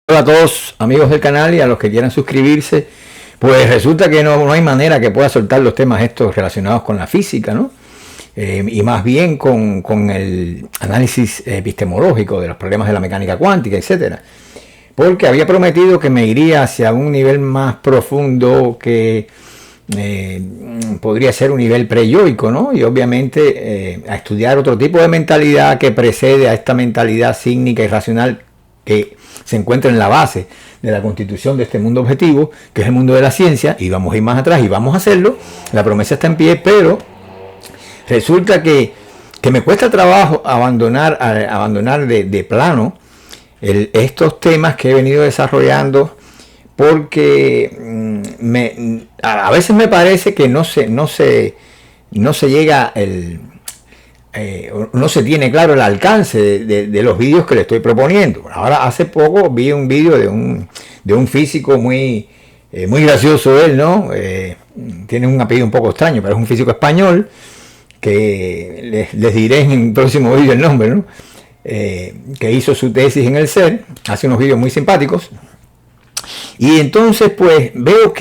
Hola a todos amigos del canal y a los que quieran suscribirse. Pues resulta que no hay manera que pueda soltar los temas estos relacionados con la física, ¿no? Y más bien con el análisis epistemológico de los problemas de la mecánica cuántica, etcétera. Porque había prometido que me iría hacia un nivel más profundo que podría ser un nivel preyoico, ¿no? Y obviamente a estudiar otro tipo de mentalidad que precede a esta mentalidad cínica y racional que se encuentra en la base de la constitución de este mundo objetivo, que es el mundo de la ciencia, y vamos a ir más atrás y vamos a hacerlo. La promesa está en pie, pero resulta que me cuesta trabajo abandonar de plano estos temas que he venido desarrollando, porque a veces me parece que no se llega no se tiene claro el alcance de los vídeos que le estoy proponiendo. Ahora, hace poco vi un vídeo de un físico muy gracioso él, ¿no? Tiene un apellido un poco extraño, pero es un físico español, que les diré en el próximo vídeo el nombre, ¿no? Que hizo su tesis en el CERN, hace unos vídeos muy simpáticos. Y entonces, pues, veo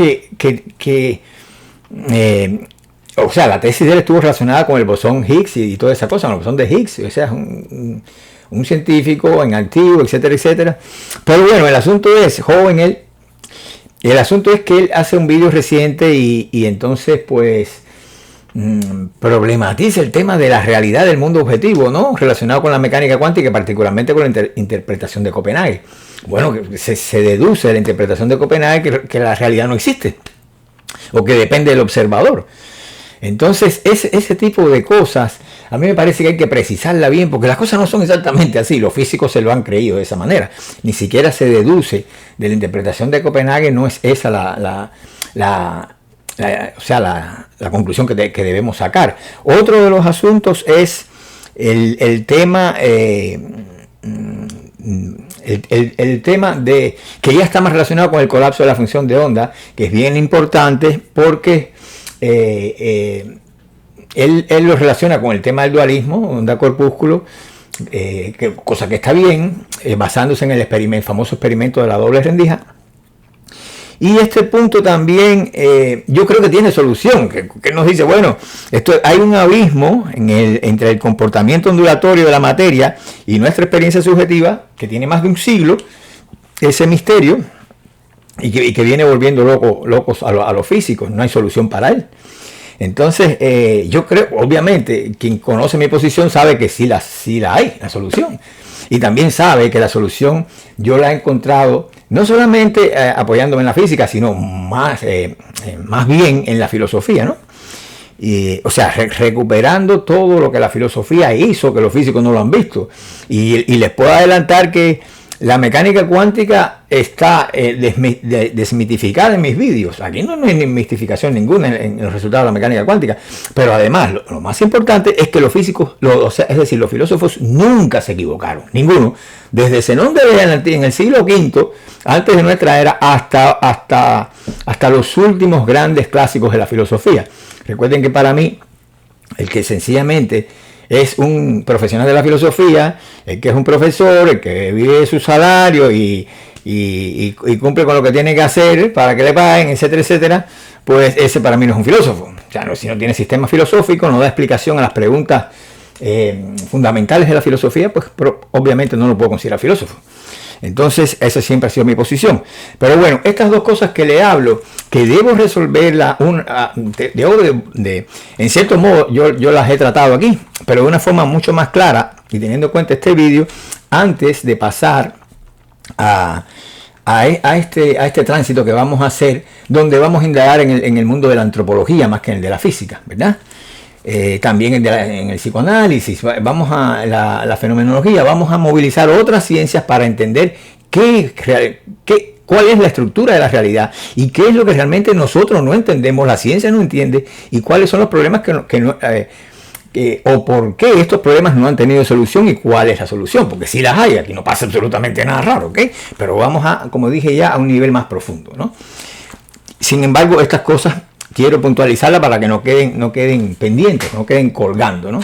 o sea, la tesis de él estuvo relacionada con el bosón Higgs y toda esa cosa, con el bosón de Higgs. O sea, es un científico en activo, etcétera, etcétera. Pero bueno, el asunto es, joven él, el asunto es que él hace un vídeo reciente y entonces, pues, problematiza el tema de la realidad del mundo objetivo, ¿no? Relacionado con la mecánica cuántica, particularmente con la interpretación de Copenhague. Bueno, se deduce de la interpretación de Copenhague que la realidad no existe, o que depende del observador. Entonces, ese tipo de cosas, a mí me parece que hay que precisarla bien, porque las cosas no son exactamente así. Los físicos se lo han creído de esa manera. Ni siquiera se deduce de la interpretación de Copenhague, no es esa la conclusión que debemos sacar. Otro de los asuntos es el tema... El tema de que ya está más relacionado con el colapso de la función de onda, que es bien importante porque él lo relaciona con el tema del dualismo, onda-corpúsculo, cosa que está bien, basándose en el famoso experimento de la doble rendija. Y este punto también yo creo que tiene solución, que nos dice, bueno, hay un abismo entre el comportamiento ondulatorio de la materia y nuestra experiencia subjetiva, que tiene más de un siglo, ese misterio, y que viene volviendo locos a los físicos. No hay solución para él. Entonces, yo creo, obviamente, quien conoce mi posición sabe que sí la hay, la solución. Y también sabe que la solución yo la he encontrado no solamente apoyándome en la física, sino más bien en la filosofía, ¿no? O sea, recuperando todo lo que la filosofía hizo, que los físicos no lo han visto. Y les puedo adelantar que la mecánica cuántica está desmitificada en mis vídeos. Aquí no hay mistificación ninguna en los resultados de la mecánica cuántica. Pero además, lo más importante es que los físicos, es decir, los filósofos nunca se equivocaron. Ninguno. Desde Zenón de Bea en el siglo V, antes de nuestra era, hasta los últimos grandes clásicos de la filosofía. Recuerden que para mí, el que sencillamente es un profesional de la filosofía, el que es un profesor, el que vive su salario y cumple con lo que tiene que hacer para que le paguen, etcétera, etcétera, pues ese para mí no es un filósofo. O sea, si no tiene sistema filosófico, no da explicación a las preguntas fundamentales de la filosofía, pues obviamente no lo puedo considerar filósofo. Entonces, esa siempre ha sido mi posición. Pero bueno, estas dos cosas que le hablo, que debo resolverla, en cierto modo, yo las he tratado aquí, pero de una forma mucho más clara, y teniendo en cuenta este vídeo, antes de pasar a este tránsito que vamos a hacer, donde vamos a indagar en el mundo de la antropología más que en el de la física, ¿verdad? También en el psicoanálisis, vamos a la fenomenología, vamos a movilizar otras ciencias para entender cuál es la estructura de la realidad y qué es lo que realmente nosotros no entendemos, la ciencia no entiende, y cuáles son los problemas o por qué estos problemas no han tenido solución y cuál es la solución, porque si las hay, aquí no pasa absolutamente nada raro, ¿ok? Pero vamos como dije ya, a un nivel más profundo, ¿no? Sin embargo, estas cosas quiero puntualizarla para que no queden pendientes, no queden colgando, ¿no?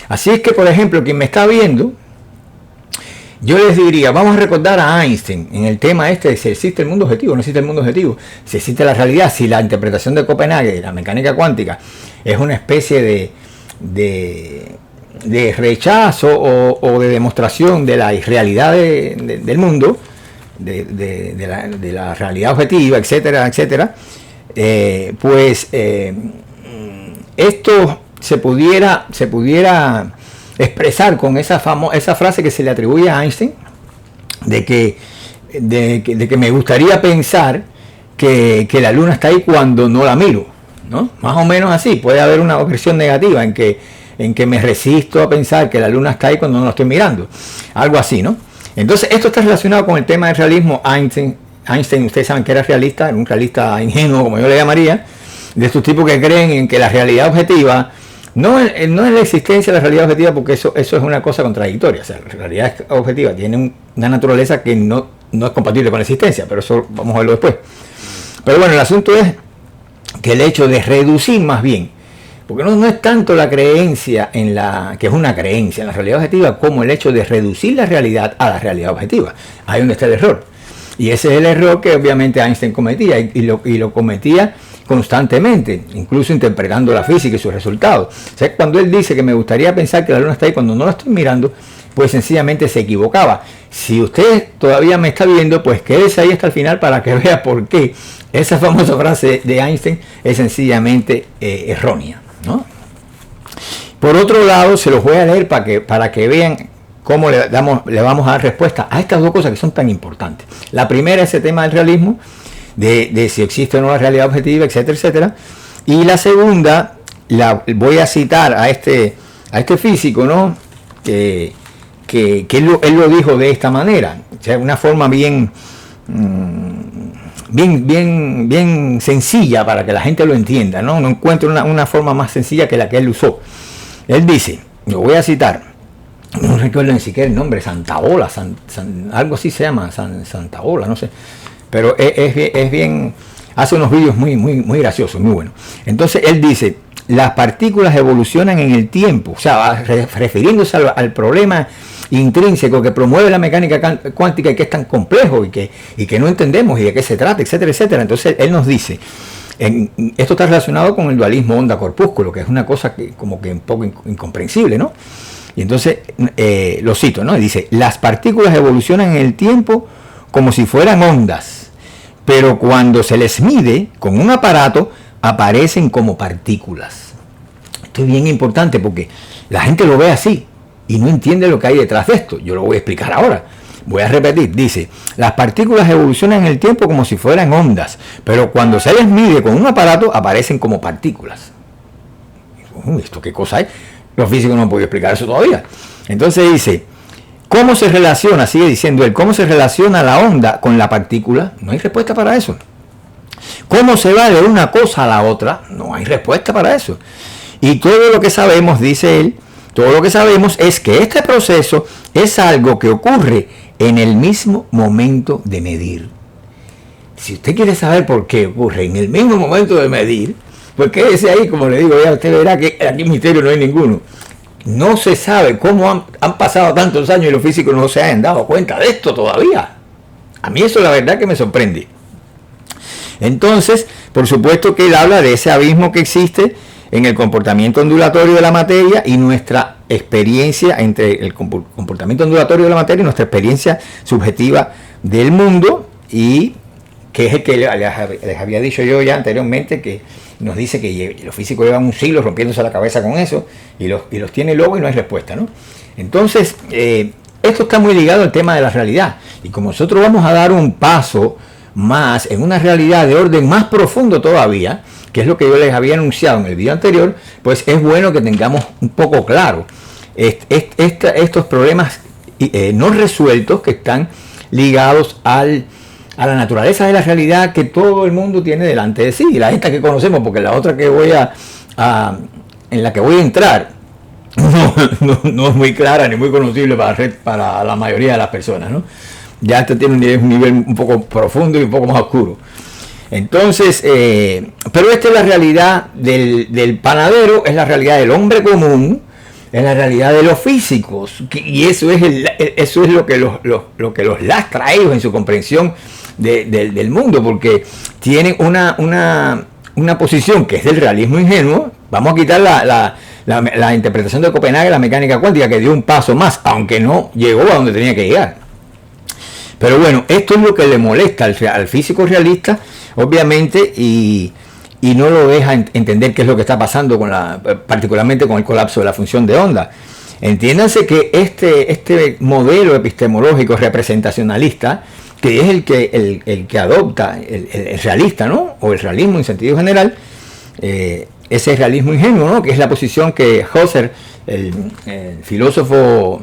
Así es que, por ejemplo, quien me está viendo, yo les diría, vamos a recordar a Einstein en el tema este de si existe el mundo objetivo o no existe el mundo objetivo, si existe la realidad, si la interpretación de Copenhague, la mecánica cuántica, es una especie de rechazo o de demostración de la irrealidad del mundo, de la realidad objetiva, etcétera, etcétera. Esto se pudiera expresar con esa frase que se le atribuye a Einstein de que me gustaría pensar que la luna está ahí cuando no la miro, ¿no? Más o menos así. Puede haber una versión negativa en que me resisto a pensar que la luna está ahí cuando no la estoy mirando, algo así, ¿no? Entonces esto está relacionado con el tema del realismo. Einstein, ustedes saben que era realista, un realista ingenuo, como yo le llamaría, de estos tipos que creen en que la realidad objetiva no es la existencia de la realidad objetiva, porque eso es una cosa contradictoria. O sea, la realidad objetiva tiene una naturaleza que no es compatible con la existencia, pero eso vamos a verlo después. Pero bueno, el asunto es que el hecho de reducir más bien, porque no es tanto la creencia que es una creencia en la realidad objetiva, como el hecho de reducir la realidad a la realidad objetiva. Ahí es donde está el error. Y ese es el error que obviamente Einstein cometía, y lo cometía constantemente, incluso interpretando la física y sus resultados. O sea, cuando él dice que me gustaría pensar que la luna está ahí cuando no la estoy mirando, pues sencillamente se equivocaba. Si usted todavía me está viendo, pues quédese ahí hasta el final para que vea por qué esa famosa frase de Einstein es sencillamente errónea, ¿no? Por otro lado, se los voy a leer para que vean cómo le vamos a dar respuesta a estas dos cosas que son tan importantes. La primera es el tema del realismo, de si existe o no la realidad objetiva, etcétera, etcétera. Y la segunda, voy a citar a este físico, ¿no? Que él lo dijo de esta manera, o sea, una forma bien sencilla para que la gente lo entienda, ¿no? No encuentro una forma más sencilla que la que él usó. Él dice, lo voy a citar, no recuerdo ni siquiera el nombre, Santaola, algo así se llama, Santaola, no sé. Pero es bien, hace unos vídeos muy graciosos, muy buenos. Entonces él dice, las partículas evolucionan en el tiempo, o sea, refiriéndose al problema intrínseco que promueve la mecánica cuántica y que es tan complejo y que no entendemos y de qué se trata, etcétera, etcétera. Entonces él nos dice, esto está relacionado con el dualismo onda-corpúsculo, que es una cosa que como que un poco incomprensible, ¿no? Y entonces lo cito, ¿no? Dice, las partículas evolucionan en el tiempo como si fueran ondas, pero cuando se les mide con un aparato aparecen como partículas. Esto es bien importante porque la gente lo ve así y no entiende lo que hay detrás de esto. Yo lo voy a explicar ahora. Voy a repetir. Dice, las partículas evolucionan en el tiempo como si fueran ondas, pero cuando se les mide con un aparato aparecen como partículas. ¿Esto qué cosa es? Los físicos no han podido explicar eso todavía. Entonces dice, ¿cómo se relaciona? Sigue diciendo él, ¿cómo se relaciona la onda con la partícula? No hay respuesta para eso. ¿Cómo se va de una cosa a la otra? No hay respuesta para eso. Y todo lo que sabemos, dice él, todo lo que sabemos es que este proceso es algo que ocurre en el mismo momento de medir. Si usted quiere saber por qué ocurre en el mismo momento de medir, pues quédese ahí, como le digo, ya usted verá que aquí misterio no hay ninguno. No se sabe cómo han pasado tantos años y los físicos no se han dado cuenta de esto todavía. A mí eso la verdad que me sorprende. Entonces, por supuesto que él habla de ese abismo que existe en el comportamiento ondulatorio de la materia y nuestra experiencia, entre el comportamiento ondulatorio de la materia y nuestra experiencia subjetiva del mundo, y que es el que les había dicho yo ya anteriormente, que nos dice que los físicos llevan un siglo rompiéndose la cabeza con eso y los tiene luego y no hay respuesta, ¿no? Entonces, esto está muy ligado al tema de la realidad, y como nosotros vamos a dar un paso más en una realidad de orden más profundo todavía, que es lo que yo les había anunciado en el video anterior, pues es bueno que tengamos un poco claro estos problemas no resueltos que están ligados a la naturaleza de la realidad que todo el mundo tiene delante de sí, y esta que conocemos, porque la otra que en la que voy a entrar no es muy clara ni muy conocible para la mayoría de las personas, ¿no? Ya esto tiene un nivel un poco profundo y un poco más oscuro. Entonces, pero esta es la realidad del panadero, es la realidad del hombre común, en la realidad de los físicos, y eso es eso es lo que los lastra a ellos en su comprensión del mundo, porque tienen una posición que es del realismo ingenuo. Vamos a quitar la interpretación de Copenhague, la mecánica cuántica, que dio un paso más, aunque no llegó a donde tenía que llegar. Pero bueno, esto es lo que le molesta al físico realista, obviamente, y no lo deja entender qué es lo que está pasando particularmente con el colapso de la función de onda. Entiéndanse que este modelo epistemológico representacionalista, que es el que adopta el realista, ¿no? O el realismo en sentido general, ese realismo ingenuo, ¿no? Que es la posición que Husserl, el filósofo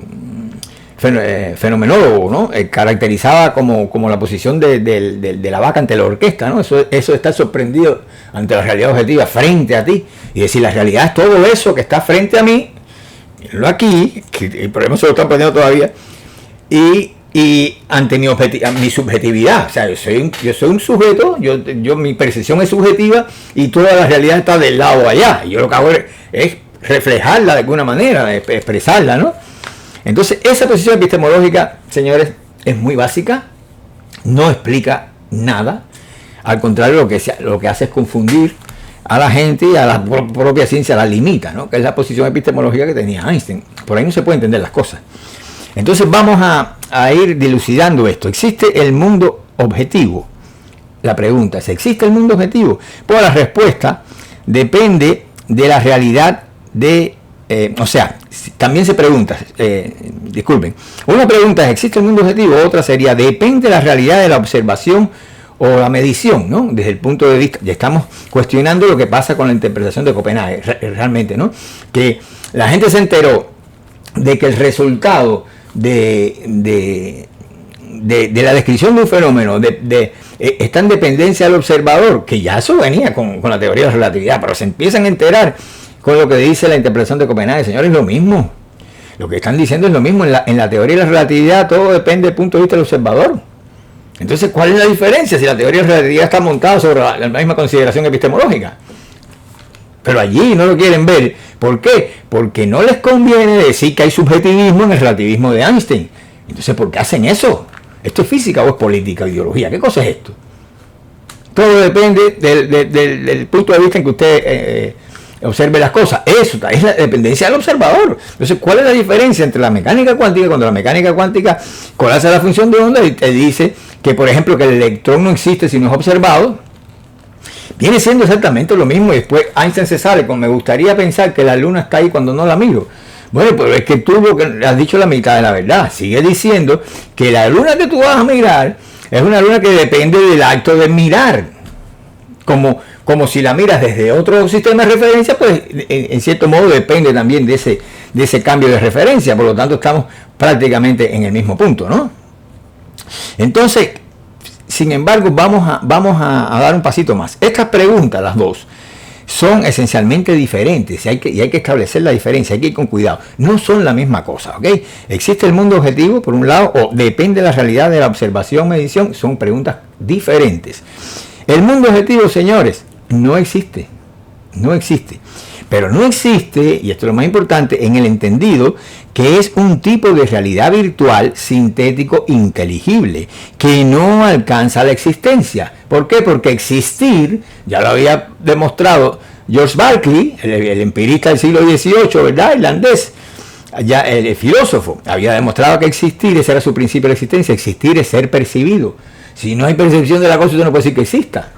fenomenólogo, ¿no? Caracterizaba como la posición de la vaca ante la orquesta, ¿no? Eso está sorprendido ante la realidad objetiva frente a ti, y decir, la realidad es todo eso que está frente a mí, mírenlo aquí, que el problema se lo están aprendiendo todavía, y ante mi subjetividad. O sea, yo soy un sujeto, mi percepción es subjetiva, y toda la realidad está del lado allá, y yo lo que hago es reflejarla de alguna manera, expresarla, ¿no? Entonces, esa posición epistemológica, señores, es muy básica, no explica nada. Al contrario, lo que hace es confundir a la gente y a la propia ciencia, la limita, ¿no? Que es la posición epistemológica que tenía Einstein. Por ahí no se puede entender las cosas. Entonces, vamos a ir dilucidando esto. ¿Existe el mundo objetivo? La pregunta es, ¿existe el mundo objetivo? Pues la respuesta depende de la realidad también se pregunta, disculpen, una pregunta es, ¿existe el mundo objetivo? Otra sería, depende de la realidad de la observación o la medición, ¿no? Desde el punto de vista, ya estamos cuestionando lo que pasa con la interpretación de Copenhague, realmente, ¿no? Que la gente se enteró de que el resultado de la descripción de un fenómeno está en dependencia del observador, que ya eso venía con la teoría de la relatividad, pero se empiezan a enterar con lo que dice la interpretación de Copenhague. Señores, es lo mismo. Lo que están diciendo es lo mismo. En la teoría de la relatividad todo depende del punto de vista del observador. Entonces, ¿cuál es la diferencia si la teoría de la relatividad está montada sobre la misma consideración epistemológica? Pero allí no lo quieren ver. ¿Por qué? Porque no les conviene decir que hay subjetivismo en el relativismo de Einstein. Entonces, ¿por qué hacen eso? ¿Esto es física o es política o ideología? ¿Qué cosa es esto? Todo depende del punto de vista en que usted observe las cosas. Eso es la dependencia del observador. Entonces, ¿cuál es la diferencia entre la mecánica cuántica? Cuando la mecánica cuántica colapsa la función de onda y te dice que, por ejemplo, que el electrón no existe si no es observado, viene siendo exactamente lo mismo. Y después Einstein se sale con, me gustaría pensar que la luna está ahí cuando no la miro. Bueno, pero es que tú lo que has dicho la mitad de la verdad. Sigue diciendo que la luna que tú vas a mirar es una luna que depende del acto de mirar. Como si la miras desde otro sistema de referencia, pues en cierto modo depende también de ese cambio de referencia. Por lo tanto, estamos prácticamente en el mismo punto, ¿no? Entonces, sin embargo, vamos a dar un pasito más. Estas preguntas, las dos, son esencialmente diferentes y hay que establecer la diferencia, hay que ir con cuidado. No son la misma cosa, ¿ok? ¿Existe el mundo objetivo, por un lado, o depende de la realidad de la observación, medición? Son preguntas diferentes. El mundo objetivo, señores, no existe. No existe. Pero no existe, y esto es lo más importante, en el entendido que es un tipo de realidad virtual sintético inteligible, que no alcanza la existencia. ¿Por qué? Porque existir, ya lo había demostrado George Berkeley, el empirista del siglo XVIII, ¿verdad? Irlandés, ya el filósofo, había demostrado que existir, ese era su principio de existencia. Existir es ser percibido. Si no hay percepción de la cosa, usted no puede decir que exista.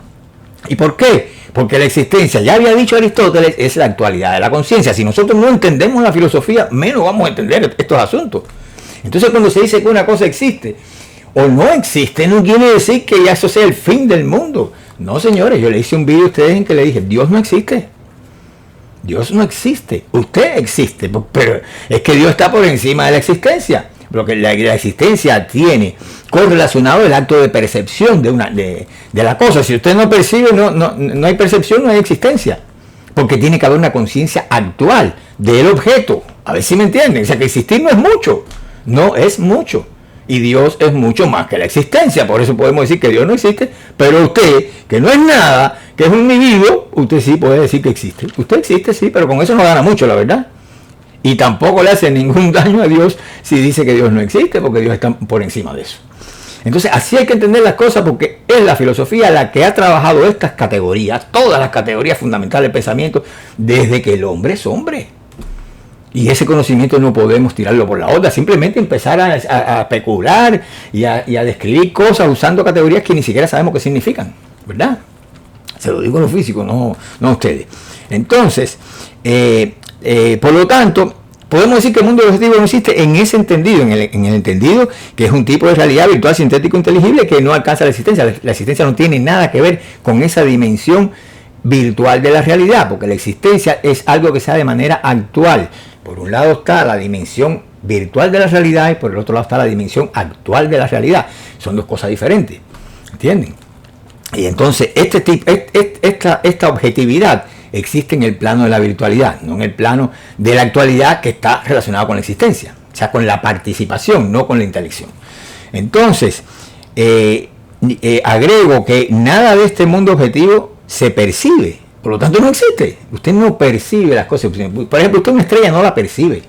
¿Y por qué? Porque la existencia, ya había dicho Aristóteles, es la actualidad de la conciencia. Si nosotros no entendemos la filosofía, menos vamos a entender estos asuntos. Entonces, cuando se dice que una cosa existe o no existe, no quiere decir que ya eso sea el fin del mundo. No, señores, yo le hice un vídeo a ustedes en que le dije, Dios no existe. Dios no existe. Usted existe, pero es que Dios está por encima de la existencia. Porque la existencia tiene correlacionado el acto de percepción de la cosa. Si usted no percibe, no hay percepción, no hay existencia. Porque tiene que haber una conciencia actual del objeto. A ver si me entienden. O sea, que existir no es mucho. No es mucho. Y Dios es mucho más que la existencia. Por eso podemos decir que Dios no existe. Pero usted, que no es nada, que es un individuo, usted sí puede decir que existe. Usted existe, sí, pero con eso no gana mucho, la verdad. Y tampoco le hace ningún daño a Dios si dice que Dios no existe, porque Dios está por encima de eso. Entonces, así hay que entender las cosas, porque es la filosofía la que ha trabajado estas categorías, todas las categorías fundamentales del pensamiento, desde que el hombre es hombre. Y ese conocimiento no podemos tirarlo por la borda, simplemente empezar a especular y a describir cosas usando categorías que ni siquiera sabemos qué significan, ¿verdad? Se lo digo a los físicos, no a ustedes. Entonces, por lo tanto, podemos decir que el mundo objetivo no existe en ese entendido, en el entendido que es un tipo de realidad virtual, sintético, inteligible, que no alcanza la existencia. La existencia no tiene nada que ver con esa dimensión virtual de la realidad, porque la existencia es algo que se da de manera actual. Por un lado está la dimensión virtual de la realidad y por el otro lado está la dimensión actual de la realidad. Son dos cosas diferentes, ¿entienden? Y entonces esta objetividad existe en el plano de la virtualidad, no en el plano de la actualidad, que está relacionado con la existencia, o sea, con la participación, no con la intelección. Entonces, agrego que nada de este mundo objetivo se percibe, por lo tanto no existe. Usted no percibe las cosas. Por ejemplo, usted una estrella no la percibe.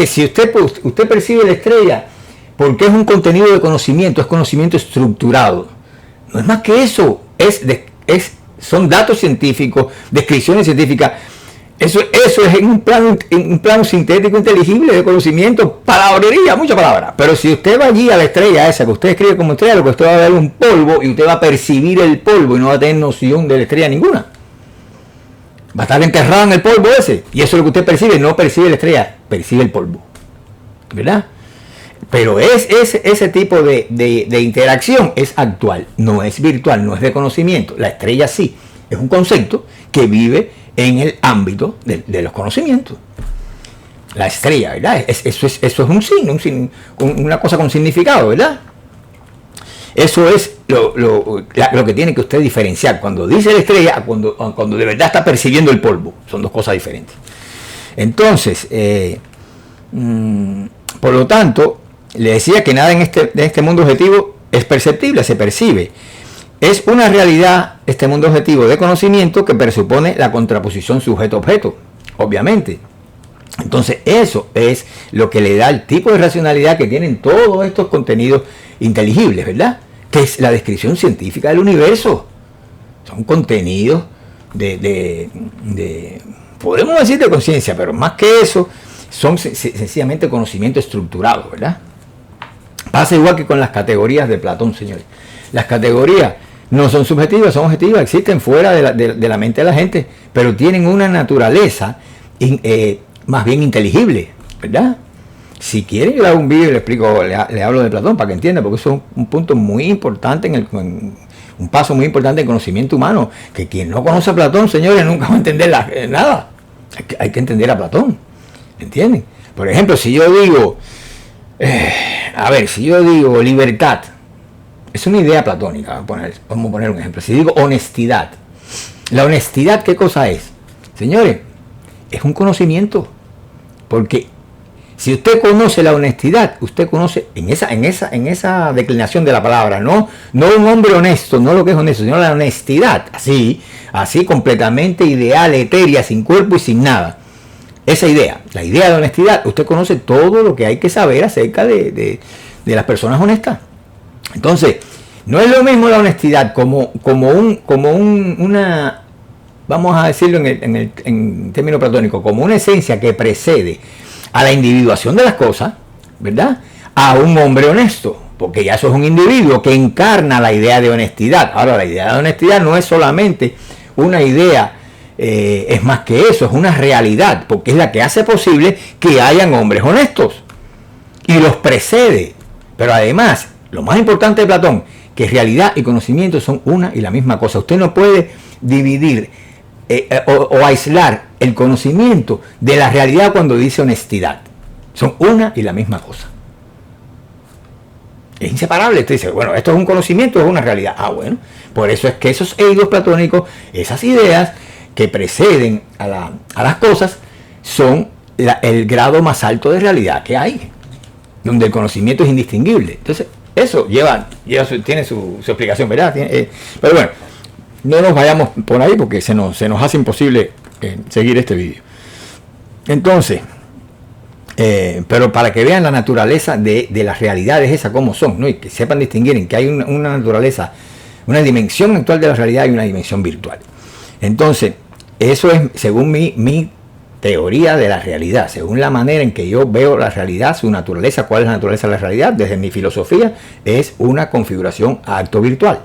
Si usted percibe la estrella porque es un contenido de conocimiento, es conocimiento estructurado. No es más que eso, son datos científicos, descripciones científicas. Eso es en un plano sintético, inteligible de conocimiento, palabrería, mucha palabra. Pero si usted va allí a la estrella esa que usted escribe como estrella, lo que usted va a ver un polvo y usted va a percibir el polvo y no va a tener noción de la estrella ninguna. Va a estar enterrado en el polvo ese. Y eso es lo que usted percibe, no percibe la estrella, percibe el polvo. ¿Verdad? Pero ese tipo de interacción es actual, no es virtual, no es de conocimiento. La estrella sí, es un concepto que vive en el ámbito de los conocimientos. La estrella, ¿verdad? Eso es un signo, una cosa con significado, ¿verdad? Eso es lo que tiene que usted diferenciar. Cuando dice la estrella, cuando de verdad está percibiendo el polvo. Son dos cosas diferentes. Entonces, por lo tanto, le decía que nada en este mundo objetivo es perceptible, se percibe. Es una realidad, este mundo objetivo de conocimiento, que presupone la contraposición sujeto-objeto, obviamente. Entonces eso es lo que le da el tipo de racionalidad que tienen todos estos contenidos inteligibles, ¿verdad? Que es la descripción científica del universo. Son contenidos podemos decir de conciencia, pero más que eso, son sencillamente conocimiento estructurado, ¿verdad? Pasa igual que con las categorías de Platón, señores. Las categorías no son subjetivas, son objetivas, existen fuera de la mente de la gente, pero tienen una naturaleza más bien inteligible, ¿verdad? Si quieren, yo le hago un vídeo y le explico, le hablo de Platón para que entienda, porque eso es un punto muy importante, un paso muy importante en conocimiento humano, que quien no conoce a Platón, señores, nunca va a entender nada. Hay que entender a Platón, ¿entienden? Por ejemplo, si yo digo, si yo digo libertad, es una idea platónica, vamos a poner un ejemplo. Si digo honestidad, ¿la honestidad qué cosa es? Señores, es un conocimiento, porque si usted conoce la honestidad, usted conoce en esa declinación de la palabra, no un hombre honesto, no lo que es honesto, sino la honestidad, así completamente ideal, etérea, sin cuerpo y sin nada. Esa idea, la idea de honestidad, usted conoce todo lo que hay que saber acerca de las personas honestas. Entonces, no es lo mismo la honestidad como una, vamos a decirlo en términos platónicos, como una esencia que precede a la individuación de las cosas, ¿verdad? A un hombre honesto, porque ya eso es un individuo que encarna la idea de honestidad. Ahora, la idea de honestidad no es solamente una idea, es más que eso, es una realidad, porque es la que hace posible que hayan hombres honestos y los precede. Pero además, lo más importante de Platón, que realidad y conocimiento son una y la misma cosa. Usted no puede dividir o aislar el conocimiento de la realidad cuando dice honestidad. Son una y la misma cosa. Es inseparable. Usted dice, bueno, esto es un conocimiento o es una realidad. Bueno, por eso es que esos eidos platónicos, esas ideas que preceden a las cosas, son el grado más alto de realidad que hay, donde el conocimiento es indistinguible. Entonces, eso tiene su explicación, ¿verdad? Pero bueno, no nos vayamos por ahí porque se nos hace imposible seguir este vídeo. Entonces, pero para que vean la naturaleza de las realidades esas como son, ¿no? Y que sepan distinguir en que hay una naturaleza, una dimensión actual de la realidad y una dimensión virtual. Entonces, eso es según mi teoría de la realidad, según la manera en que yo veo la realidad, su naturaleza. ¿Cuál es la naturaleza de la realidad? Desde mi filosofía es una configuración acto virtual.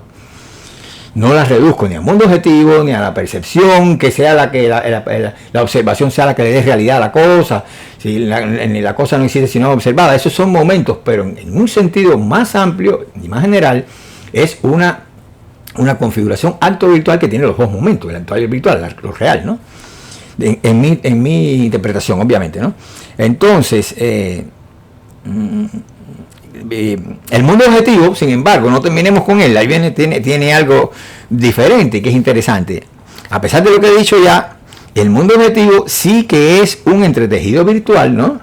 No la reduzco ni al mundo objetivo, ni a la percepción, que sea la que la observación sea la que le dé realidad a la cosa. Si la cosa no existe sino observada, esos son momentos, pero en un sentido más amplio y más general, es una configuración acto virtual que tiene los dos momentos, el actual y el virtual, lo real, ¿no? En mi interpretación, obviamente, ¿no? Entonces, el mundo objetivo, sin embargo, no terminemos con él, ahí tiene algo diferente que es interesante. A pesar de lo que he dicho ya, el mundo objetivo sí que es un entretejido virtual, ¿no?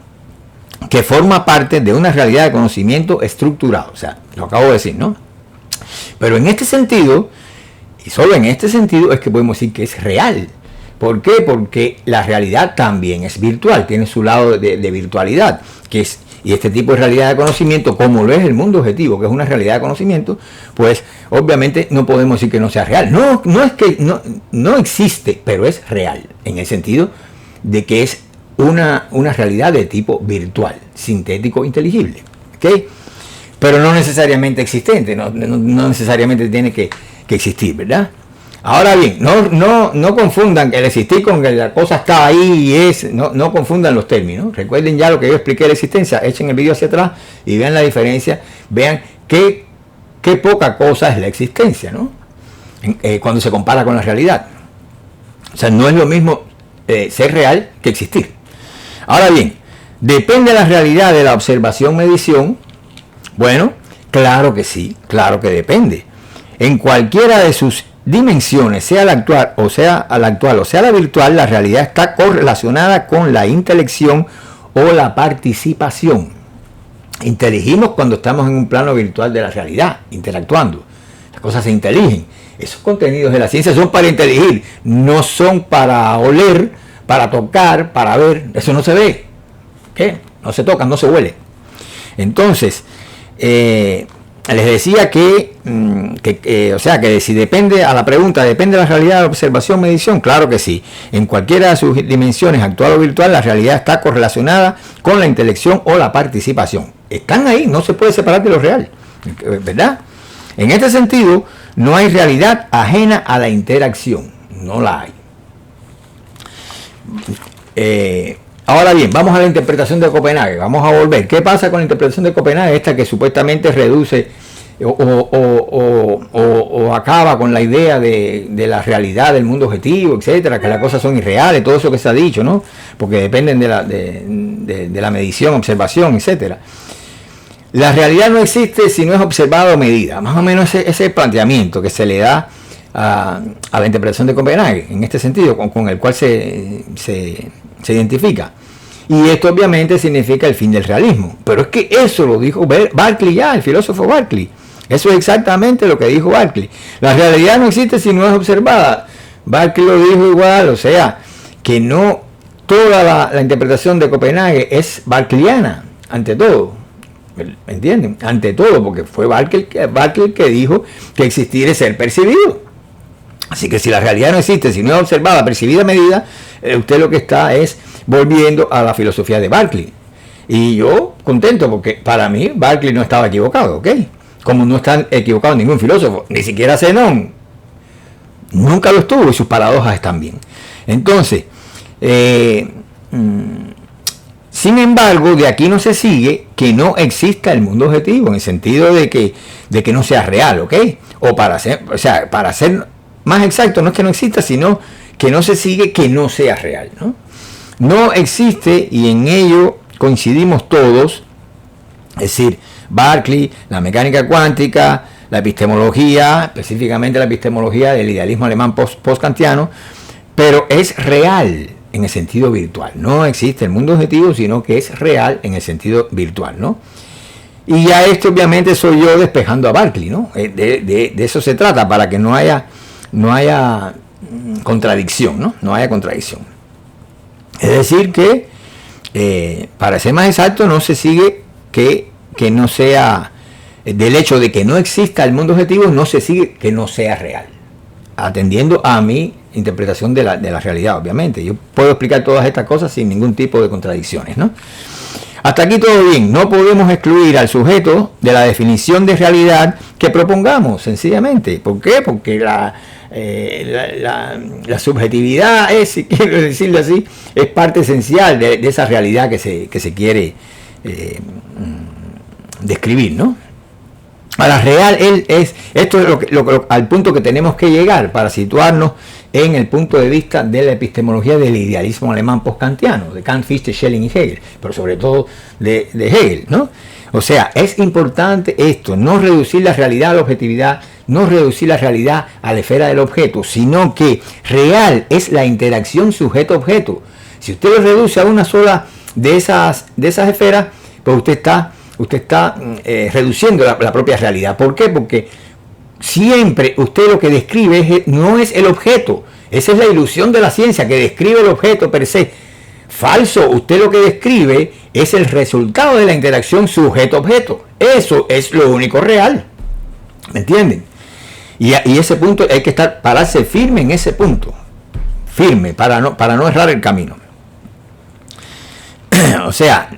Que forma parte de una realidad de conocimiento estructurado, o sea, lo acabo de decir, ¿no? Pero en este sentido, y solo en este sentido, es que podemos decir que es real. ¿Por qué? Porque la realidad también es virtual, tiene su lado de virtualidad, que es. Y este tipo de realidad de conocimiento, como lo es el mundo objetivo, que es una realidad de conocimiento, pues obviamente no podemos decir que no sea real. No es que no existe, pero es real, en el sentido de que es una realidad de tipo virtual, sintético, inteligible. ¿Okay? Pero no necesariamente existente, no necesariamente tiene que existir, ¿verdad? Ahora bien, no confundan el existir con que la cosa está ahí y no confundan los términos. Recuerden ya lo que yo expliqué de la existencia, echen el vídeo hacia atrás y vean la diferencia, vean qué poca cosa es la existencia, ¿no? Cuando se compara con la realidad. O sea, no es lo mismo ser real que existir. Ahora bien, ¿depende la realidad de la observación-medición? Bueno, claro que sí, claro que depende. En cualquiera de sus dimensiones, sea la actual o sea la virtual, la realidad está correlacionada con la intelección o la participación. Inteligimos cuando estamos en un plano virtual de la realidad, interactuando. Las cosas se inteligen. Esos contenidos de la ciencia son para inteligir, no son para oler, para tocar, para ver. Eso no se ve. ¿Qué? No se toca, no se huele. Entonces, les decía que si depende, a la pregunta, ¿depende de la realidad de observación, medición? Claro que sí. En cualquiera de sus dimensiones, actual o virtual, la realidad está correlacionada con la intelección o la participación. Están ahí, no se puede separar de lo real, ¿verdad? En este sentido, no hay realidad ajena a la interacción, no la hay. Ahora bien, vamos a la interpretación de Copenhague, vamos a volver. ¿Qué pasa con la interpretación de Copenhague? Esta que supuestamente reduce o acaba con la idea de la realidad del mundo objetivo, etcétera, que las cosas son irreales, todo eso que se ha dicho, ¿no? Porque dependen de la medición, observación, etcétera. La realidad no existe si no es observada o medida. Más o menos ese es el planteamiento que se le da a la interpretación de Copenhague, en este sentido, con el cual se identifica. Y esto obviamente significa el fin del realismo. Pero es que eso lo dijo Berkeley ya, el filósofo Berkeley. Eso es exactamente lo que dijo Berkeley. La realidad no existe si no es observada. Berkeley lo dijo igual, o sea, que no toda la interpretación de Copenhague es berkeleyana, ante todo. ¿Me entienden? Ante todo, porque fue Berkeley que dijo que existir es ser percibido. Así que si la realidad no existe, si no es observada, percibida, medida, usted lo que está es volviendo a la filosofía de Berkeley. Y yo contento porque para mí Berkeley no estaba equivocado, ¿ok? Como no está equivocado ningún filósofo, ni siquiera Zenón. Nunca lo estuvo y sus paradojas están bien. Entonces, sin embargo, de aquí no se sigue que no exista el mundo objetivo, en el sentido de que no sea real, ¿ok? O para ser más exacto, no es que no exista, sino que no se sigue que no sea real, ¿no? No existe, y en ello coincidimos todos, es decir, Berkeley, la mecánica cuántica, la epistemología, específicamente la epistemología del idealismo alemán post-kantiano, pero es real en el sentido virtual. No existe el mundo objetivo, sino que es real en el sentido virtual, ¿no? Y ya esto obviamente soy yo despejando a Berkeley, ¿no? De eso se trata, para que no haya contradicción, ¿no? No haya contradicción. Es decir que para ser más exacto, no se sigue que no sea, del hecho de que no exista el mundo objetivo, no se sigue que no sea real, atendiendo a mi interpretación de la realidad, obviamente. Yo puedo explicar todas estas cosas sin ningún tipo de contradicciones, ¿no? Hasta aquí todo bien. No podemos excluir al sujeto de la definición de realidad que propongamos, sencillamente. ¿Por qué? Porque la subjetividad es, si quiero decirlo así, es parte esencial de esa realidad que se quiere describir, ¿no? A la real esto es al punto que tenemos que llegar para situarnos en el punto de vista de la epistemología del idealismo alemán postkantiano, de Kant, Fichte, Schelling y Hegel, pero sobre todo de Hegel, ¿no? O sea, es importante esto, no reducir la realidad a la objetividad, no reducir la realidad a la esfera del objeto, sino que real es la interacción sujeto-objeto. Si usted lo reduce a una sola de esas esferas, pues usted está reduciendo la propia realidad. ¿Por qué? Porque siempre usted lo que describe no es el objeto. Esa es la ilusión de la ciencia, que describe el objeto per se. Falso, usted lo que describe es el resultado de la interacción sujeto-objeto. Eso es lo único real. ¿Me entienden? Y ese punto hay que pararse firme en ese punto. Firme, para no errar el camino. O sea,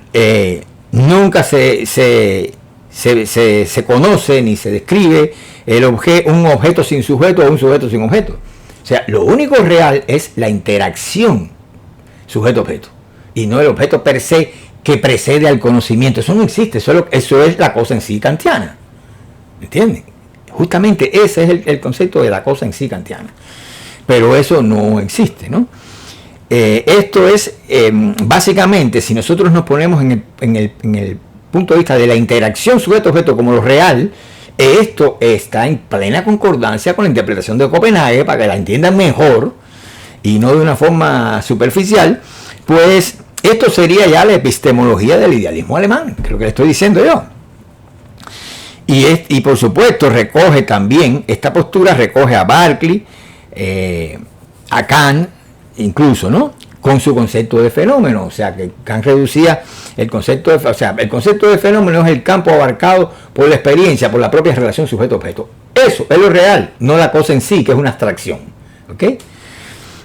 nunca se conoce ni se describe un objeto sin sujeto o un sujeto sin objeto. O sea, lo único real es la interacción sujeto-objeto y no el objeto per se que precede al conocimiento. Eso no existe, eso es la cosa en sí kantiana. ¿Me entienden? Justamente ese es el concepto de la cosa en sí kantiana. Pero eso no existe, ¿no? Esto es básicamente, si nosotros nos ponemos en el punto de vista de la interacción sujeto-objeto como lo real, esto está en plena concordancia con la interpretación de Copenhague, para que la entiendan mejor y no de una forma superficial. Pues esto sería ya la epistemología del idealismo alemán, que es lo que le estoy diciendo yo. Y por supuesto recoge también, esta postura recoge a Berkeley, a Kant, incluso, ¿no? Con su concepto de fenómeno. O sea, que Kant reducía el concepto de fenómeno es el campo abarcado por la experiencia, por la propia relación sujeto-objeto. Eso es lo real, no la cosa en sí, que es una abstracción. ¿Ok?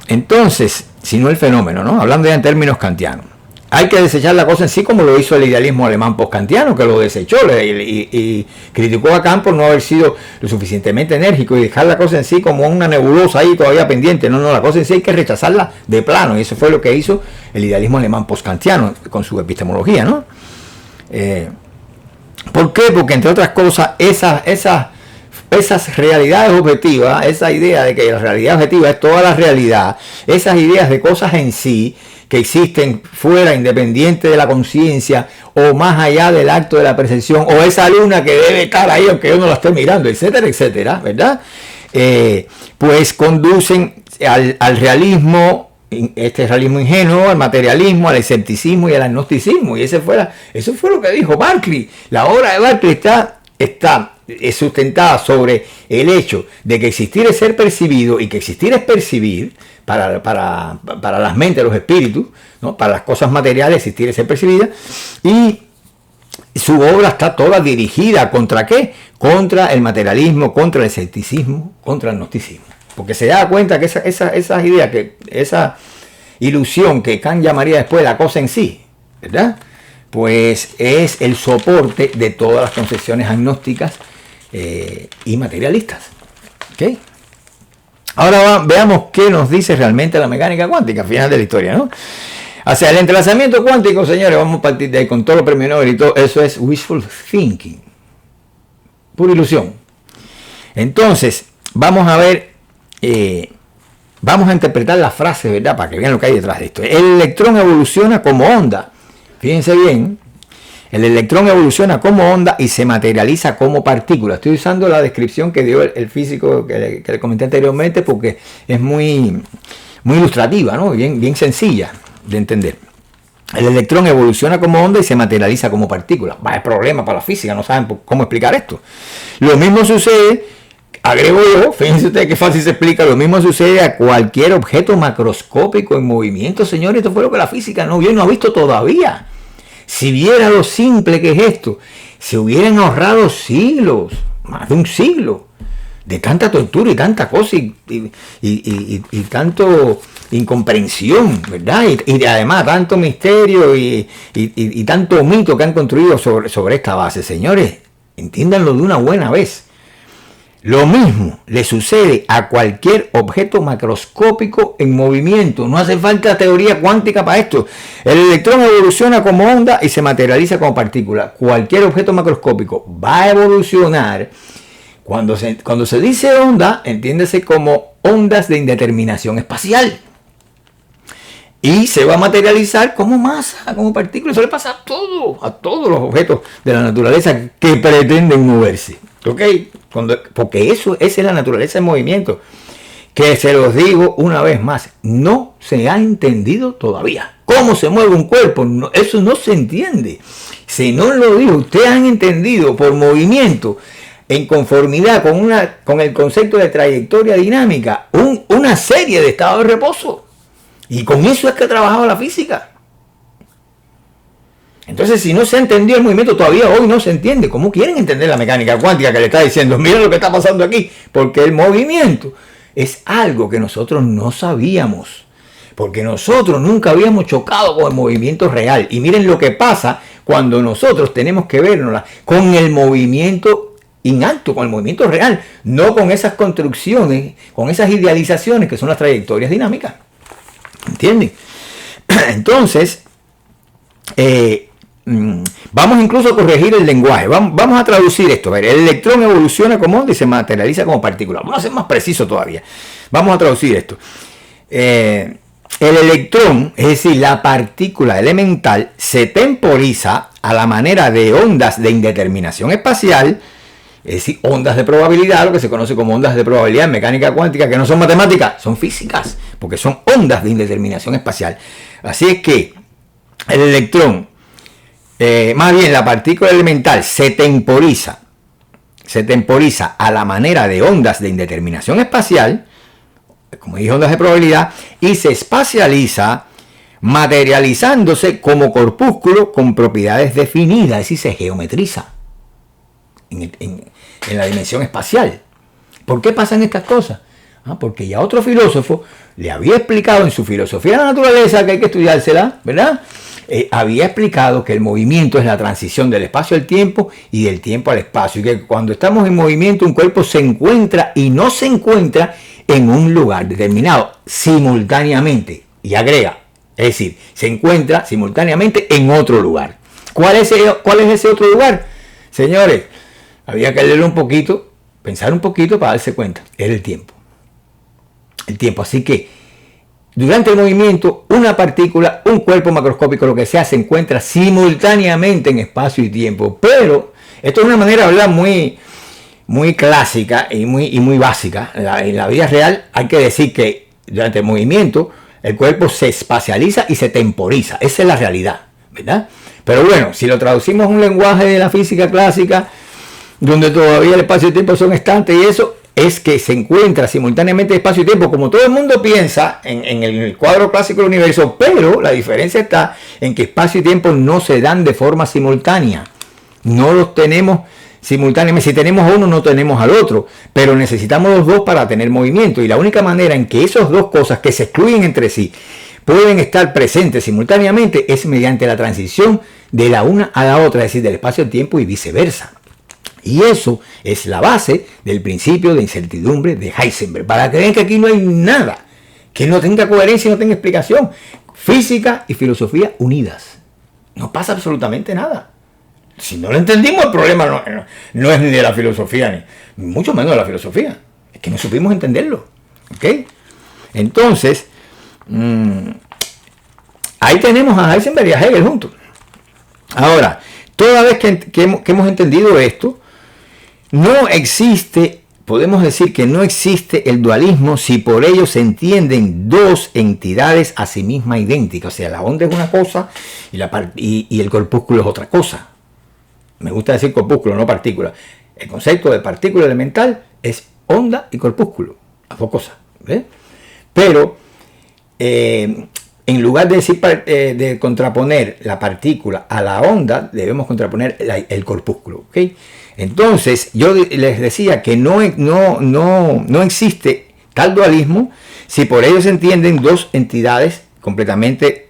Entonces, si no el fenómeno, ¿no? Hablando ya en términos kantianos. Hay que desechar la cosa en sí, como lo hizo el idealismo alemán postkantiano, que lo desechó y criticó a Kant por no haber sido lo suficientemente enérgico y dejar la cosa en sí como una nebulosa ahí todavía pendiente. No, la cosa en sí hay que rechazarla de plano, y eso fue lo que hizo el idealismo alemán postkantiano con su epistemología, ¿no? ¿Por qué? Porque entre otras cosas esas realidades objetivas, esa idea de que la realidad objetiva es toda la realidad, esas ideas de cosas en sí que existen fuera, independiente de la conciencia o más allá del acto de la percepción, o esa luna que debe estar ahí aunque yo no la esté mirando, etcétera, etcétera, ¿verdad? Pues conducen al realismo, este realismo ingenuo, al materialismo, al escepticismo y al agnosticismo. Y eso fue lo que dijo Berkeley. La obra de Berkeley está sustentada sobre el hecho de que existir es ser percibido y que existir es percibir para las mentes, los espíritus, ¿no? Para las cosas materiales existir es ser percibida, y su obra está toda dirigida ¿contra qué? Contra el materialismo, contra el escepticismo, contra el gnosticismo, porque se da cuenta que esas ideas, que esa ilusión que Kant llamaría después la cosa en sí, ¿verdad? Pues es el soporte de todas las concepciones agnósticas y materialistas. ¿Okay? Ahora veamos qué nos dice realmente la mecánica cuántica al final de la historia, ¿no? O sea, el entrelazamiento cuántico, señores, vamos a partir de ahí con todo lo premio Nobel y todo, eso es wishful thinking, pura ilusión. Entonces, vamos a ver, vamos a interpretar la frase, ¿verdad? Para que vean lo que hay detrás de esto. El electrón evoluciona como onda. Fíjense bien, el electrón evoluciona como onda y se materializa como partícula. Estoy usando la descripción que dio el físico que le comenté anteriormente porque es muy ilustrativa, ¿no? Bien sencilla de entender. El electrón evoluciona como onda y se materializa como partícula. Vaya problema para la física, no saben cómo explicar esto. Lo mismo sucede agrego yo, fíjense ustedes qué fácil se explica, lo mismo sucede a cualquier objeto macroscópico en movimiento, señores. Esto fue lo que la física no vio y no ha visto todavía. Si viera lo simple que es esto, se hubieran ahorrado siglos, más de un siglo, de tanta tortura y tanta cosa y tanto incomprensión, ¿verdad? Y además tanto misterio y tanto mito que han construido sobre esta base. Señores, entiéndanlo de una buena vez. Lo mismo le sucede a cualquier objeto macroscópico en movimiento. No hace falta teoría cuántica para esto. El electrón evoluciona como onda y se materializa como partícula. Cualquier objeto macroscópico va a evolucionar. Cuando se dice onda, entiéndese como ondas de indeterminación espacial. Y se va a materializar como masa, como partícula. Eso le pasa a todos los objetos de la naturaleza que pretenden moverse. ¿Ok? Porque esa es la naturaleza del movimiento. Que se los digo una vez más, no se ha entendido todavía. ¿Cómo se mueve un cuerpo? No, eso no se entiende. Si no lo digo, ustedes han entendido por movimiento, en conformidad con el concepto de trayectoria dinámica, una serie de estados de reposo. Y con eso es que ha trabajado la física. Entonces, si no se ha entendido el movimiento, todavía hoy no se entiende. ¿Cómo quieren entender la mecánica cuántica que le está diciendo? Miren lo que está pasando aquí. Porque el movimiento es algo que nosotros no sabíamos. Porque nosotros nunca habíamos chocado con el movimiento real. Y miren lo que pasa cuando nosotros tenemos que vernos con el movimiento inacto, con el movimiento real. No con esas construcciones, con esas idealizaciones que son las trayectorias dinámicas. ¿Entienden? Entonces, vamos incluso a corregir el lenguaje. Vamos a traducir esto. A ver, el electrón evoluciona como onda y se materializa como partícula. Vamos a ser más preciso todavía. Vamos a traducir esto. El electrón, es decir, la partícula elemental, se temporiza a la manera de ondas de indeterminación espacial, es decir, ondas de probabilidad, lo que se conoce como ondas de probabilidad en mecánica cuántica, que no son matemáticas, son físicas, porque son ondas de indeterminación espacial. Así es que el electrón, más bien la partícula elemental, se temporiza a la manera de ondas de indeterminación espacial, como dije, ondas de probabilidad, y se espacializa materializándose como corpúsculo con propiedades definidas, es decir, se geometriza en la dimensión espacial. ¿Por qué pasan estas cosas? Porque ya otro filósofo le había explicado en su filosofía de la naturaleza, que hay que estudiársela, ¿verdad? Había explicado que el movimiento es la transición del espacio al tiempo y del tiempo al espacio, y que cuando estamos en movimiento un cuerpo se encuentra y no se encuentra en un lugar determinado simultáneamente, y agrega, es decir, se encuentra simultáneamente en otro lugar. ¿Cuál es ese otro lugar? Señores, había que leerlo un poquito, pensar un poquito para darse cuenta. Era el tiempo. El tiempo. Así que durante el movimiento, una partícula, un cuerpo macroscópico, lo que sea, se encuentra simultáneamente en espacio y tiempo. Pero esto es una manera de hablar muy clásica y muy básica. En la vida real hay que decir que durante el movimiento el cuerpo se espacializa y se temporiza. Esa es la realidad, ¿verdad? Pero bueno, si lo traducimos a un lenguaje de la física clásica, donde todavía el espacio y el tiempo son estantes, y eso es que se encuentra simultáneamente espacio y tiempo, como todo el mundo piensa en el cuadro clásico del universo, pero la diferencia está en que espacio y tiempo no se dan de forma simultánea. No los tenemos simultáneamente. Si tenemos a uno, no tenemos al otro, pero necesitamos los dos para tener movimiento, y la única manera en que esas dos cosas que se excluyen entre sí pueden estar presentes simultáneamente es mediante la transición de la una a la otra, es decir, del espacio al tiempo y viceversa. Y eso es la base del principio de incertidumbre de Heisenberg, para que vean que aquí no hay nada que no tenga coherencia y no tenga explicación. Física y filosofía unidas. No pasa absolutamente nada. Si no lo entendimos, el problema no es ni de la filosofía, ni mucho menos de la filosofía. Es que no supimos entenderlo. ¿Ok? Entonces, ahí tenemos a Heisenberg y a Hegel juntos. Ahora, toda vez que hemos entendido esto, no existe, podemos decir que no existe el dualismo si por ello se entienden dos entidades a sí mismas idénticas. O sea, la onda es una cosa y el corpúsculo es otra cosa. Me gusta decir corpúsculo, no partícula. El concepto de partícula elemental es onda y corpúsculo, las dos cosas, ¿ves? Pero en lugar de decir de contraponer la partícula a la onda, debemos contraponer el corpúsculo, ¿ok? Entonces, yo les decía que no existe tal dualismo si por ello se entienden dos entidades completamente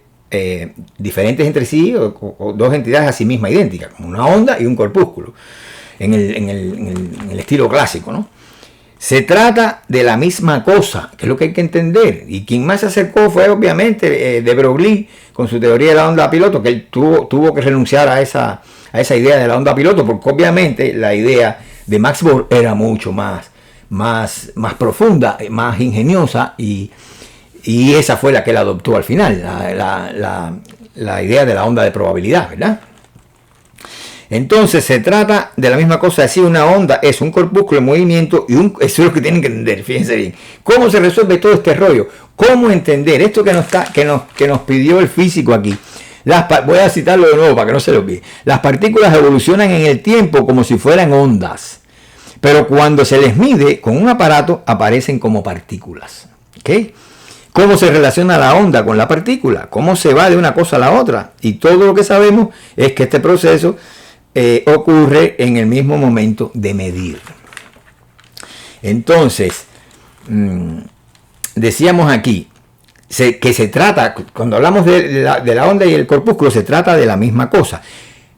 diferentes entre sí, o dos entidades a sí mismas idénticas, como una onda y un corpúsculo, en el estilo clásico, ¿no? Se trata de la misma cosa, que es lo que hay que entender. Y quien más se acercó fue obviamente de Broglie con su teoría de la onda piloto, que él tuvo que renunciar a esa idea de la onda piloto, porque obviamente la idea de Max Born era mucho más profunda, más ingeniosa, y esa fue la que él adoptó al final, la idea de la onda de probabilidad, ¿verdad? Entonces se trata de la misma cosa, decir una onda es un corpúsculo en movimiento y eso es lo que tienen que entender, fíjense bien. ¿Cómo se resuelve todo este rollo? ¿Cómo entender esto que nos pidió el físico aquí? Voy a citarlo de nuevo para que no se lo olvide. Las partículas evolucionan en el tiempo como si fueran ondas, pero cuando se les mide con un aparato aparecen como partículas. ¿Ok? ¿Cómo se relaciona la onda con la partícula? ¿Cómo se va de una cosa a la otra? Y todo lo que sabemos es que este proceso ocurre en el mismo momento de medir. Entonces, decíamos aquí que se trata, cuando hablamos de la onda y el corpúsculo, se trata de la misma cosa.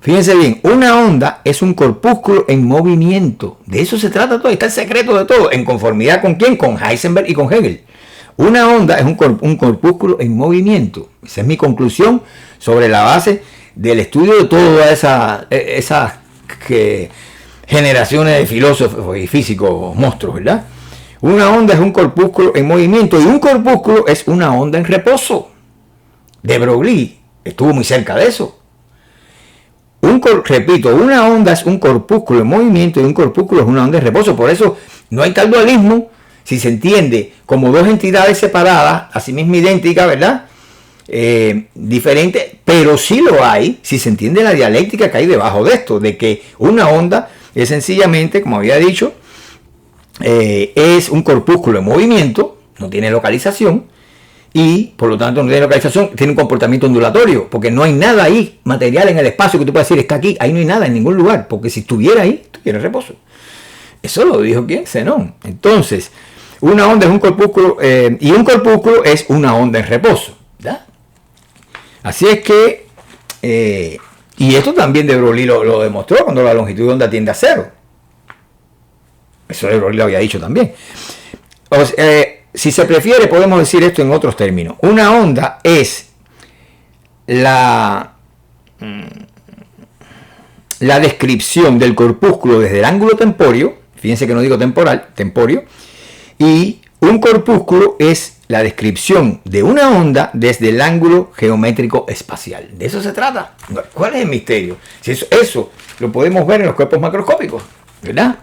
Fíjense bien, una onda es un corpúsculo en movimiento. De eso se trata todo, está el secreto de todo. ¿En conformidad con quién? Con Heisenberg y con Hegel. Una onda es un corpúsculo en movimiento. Esa es mi conclusión sobre la base del estudio de todas esas generaciones de filósofos y físicos monstruos, ¿verdad? Una onda es un corpúsculo en movimiento y un corpúsculo es una onda en reposo. De Broglie estuvo muy cerca de eso. Repito, una onda es un corpúsculo en movimiento y un corpúsculo es una onda en reposo. Por eso no hay tal dualismo si se entiende como dos entidades separadas, asimismo idénticas, ¿verdad? Diferentes, pero sí lo hay si se entiende la dialéctica que hay debajo de esto, de que una onda es sencillamente, como había dicho, es un corpúsculo en movimiento, no tiene localización, y por lo tanto no tiene localización, tiene un comportamiento ondulatorio, porque no hay nada ahí material en el espacio que tú puedas decir está aquí, ahí no hay nada en ningún lugar, porque si estuviera ahí, estuviera en reposo. Eso lo dijo ¿quién? Zenón. Entonces, una onda es un corpúsculo, y un corpúsculo es una onda en reposo, ¿verdad? Así es que, y esto también de Broglie lo demostró cuando la longitud de onda tiende a cero. Eso de Broglie lo había dicho también. Si se prefiere, podemos decir esto en otros términos. Una onda es la descripción del corpúsculo desde el ángulo temporio, fíjense que no digo temporal, temporio, y un corpúsculo es la descripción de una onda desde el ángulo geométrico espacial. De eso se trata. ¿Cuál es el misterio? Si eso lo podemos ver en los cuerpos macroscópicos, ¿verdad?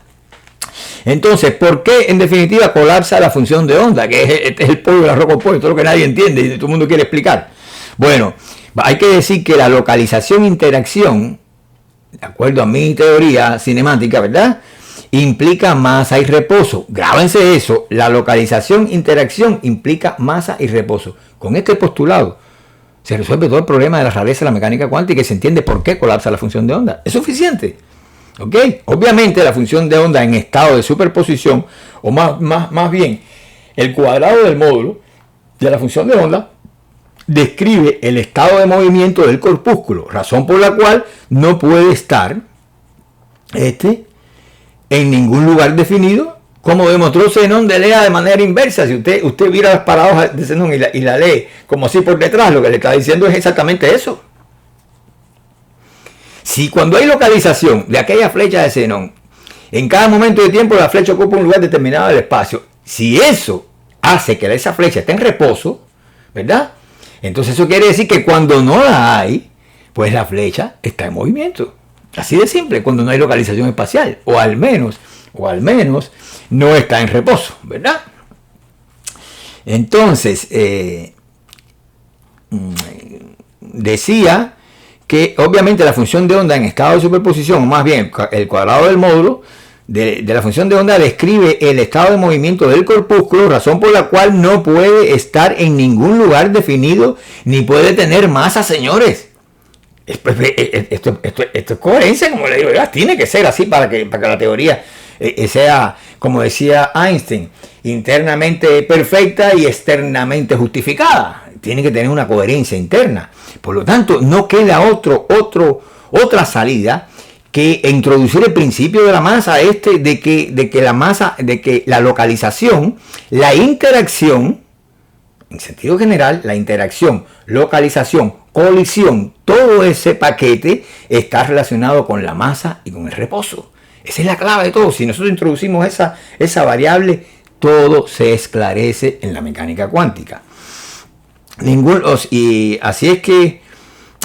Entonces, ¿por qué en definitiva colapsa la función de onda? Que es el polvo de la roca polvo, todo lo que nadie entiende y todo el mundo quiere explicar. Bueno, hay que decir que la localización-interacción, de acuerdo a mi teoría cinemática, ¿verdad?, implica masa y reposo. Grábense eso, la localización-interacción implica masa y reposo. Con este postulado se resuelve todo el problema de la rareza de la mecánica cuántica y se entiende por qué colapsa la función de onda. Es suficiente. ¿Ok? Obviamente la función de onda en estado de superposición, o más bien el cuadrado del módulo de la función de onda, describe el estado de movimiento del corpúsculo, razón por la cual no puede estar en ningún lugar definido, como demostró Zenón de Lea de manera inversa. Si usted mira las paradojas de Zenón y la lee como así por detrás, lo que le está diciendo es exactamente eso. Si cuando hay localización de aquella flecha de Zenón, en cada momento de tiempo la flecha ocupa un lugar determinado del espacio, si eso hace que esa flecha esté en reposo, ¿verdad? Entonces eso quiere decir que cuando no la hay, pues la flecha está en movimiento. Así de simple, cuando no hay localización espacial, o al menos no está en reposo, ¿verdad? Entonces, decía que obviamente la función de onda en estado de superposición, o más bien el cuadrado del módulo de la función de onda describe el estado de movimiento del corpúsculo, razón por la cual no puede estar en ningún lugar definido ni puede tener masa, señores. Esto es coherencia, como le digo, tiene que ser así para que la teoría sea, como decía Einstein, internamente perfecta y externamente justificada. Tiene que tener una coherencia interna. Por lo tanto, no queda otra salida que introducir el principio de la masa de que la masa, de que la localización, la interacción, en sentido general, la interacción, localización, colisión, todo ese paquete está relacionado con la masa y con el reposo. Esa es la clave de todo. Si nosotros introducimos esa variable, todo se esclarece en la mecánica cuántica. Y así es que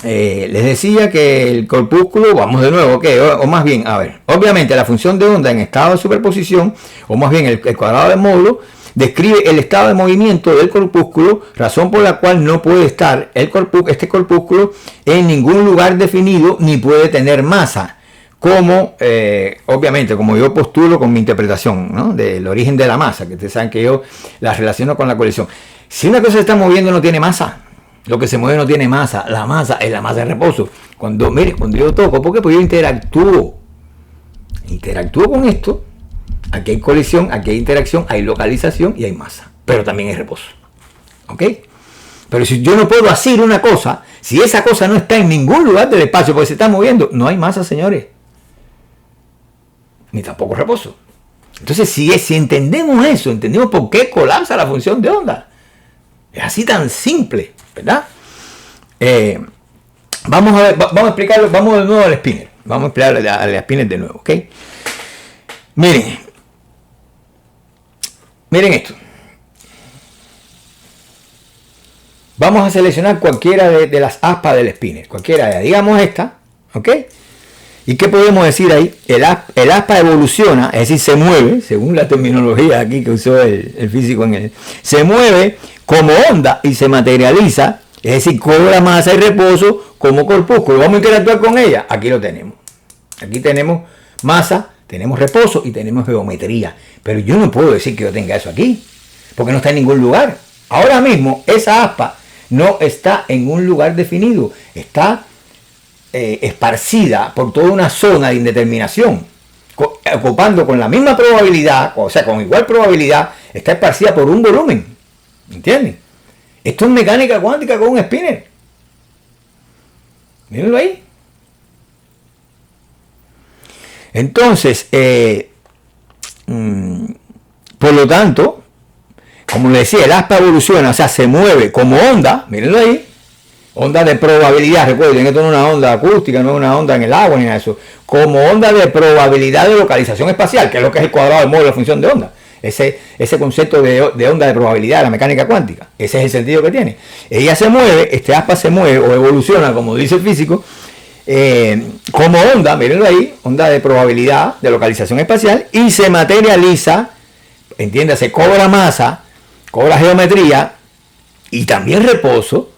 les decía que el corpúsculo, vamos de nuevo, o más bien, a ver, obviamente la función de onda en estado de superposición, o más bien el cuadrado del módulo, describe el estado de movimiento del corpúsculo, razón por la cual no puede estar este corpúsculo en ningún lugar definido ni puede tener masa, como obviamente como yo postulo con mi interpretación, ¿no?, del origen de la masa, que ustedes saben que yo la relaciono con la colisión. Si una cosa se está moviendo no tiene masa, lo que se mueve no tiene masa, la masa es la masa de reposo. Cuando yo toco, ¿por qué? Porque yo interactúo con esto. Aquí hay colisión, aquí hay interacción, hay localización y hay masa, pero también hay reposo. ¿Ok? Pero si yo no puedo hacer una cosa, si esa cosa no está en ningún lugar del espacio porque se está moviendo, no hay masa, señores, ni tampoco reposo. Entonces, si entendemos eso, entendemos por qué colapsa la función de onda. Es así tan simple, ¿verdad? Vamos a explicarlo, vamos de nuevo al spinner. Vamos a explicarle al spinner de nuevo, ¿ok? Miren esto. Vamos a seleccionar cualquiera de las aspas del spinner, cualquiera de ellas. Digamos esta, ¿ok? ¿Y qué podemos decir ahí? El aspa evoluciona, es decir, se mueve, según la terminología aquí que usó el físico se mueve como onda y se materializa, es decir, cobra masa y reposo como corpúsculo. Vamos a interactuar con ella. Aquí lo tenemos. Aquí tenemos masa, tenemos reposo y tenemos geometría. Pero yo no puedo decir que yo tenga eso aquí, porque no está en ningún lugar. Ahora mismo esa aspa no está en un lugar definido, está esparcida por toda una zona de indeterminación, ocupando con la misma probabilidad, o sea, con igual probabilidad, está esparcida por un volumen. ¿Entienden? Esto es mecánica cuántica con un spinner. Mírenlo ahí. Entonces, por lo tanto, como les decía, el aspa evoluciona, o sea, se mueve como onda, mírenlo ahí, onda de probabilidad, recuerden, esto no es una onda acústica, no es una onda en el agua ni nada de eso, como onda de probabilidad de localización espacial, que es lo que es el cuadrado del módulo de función de onda. Ese concepto de onda de probabilidad de la mecánica cuántica, ese es el sentido que tiene. Ella se mueve, este aspa se mueve o evoluciona, como dice el físico, como onda, mírenlo ahí, onda de probabilidad de localización espacial, y se materializa, entiéndase, cobra masa, cobra geometría y también reposo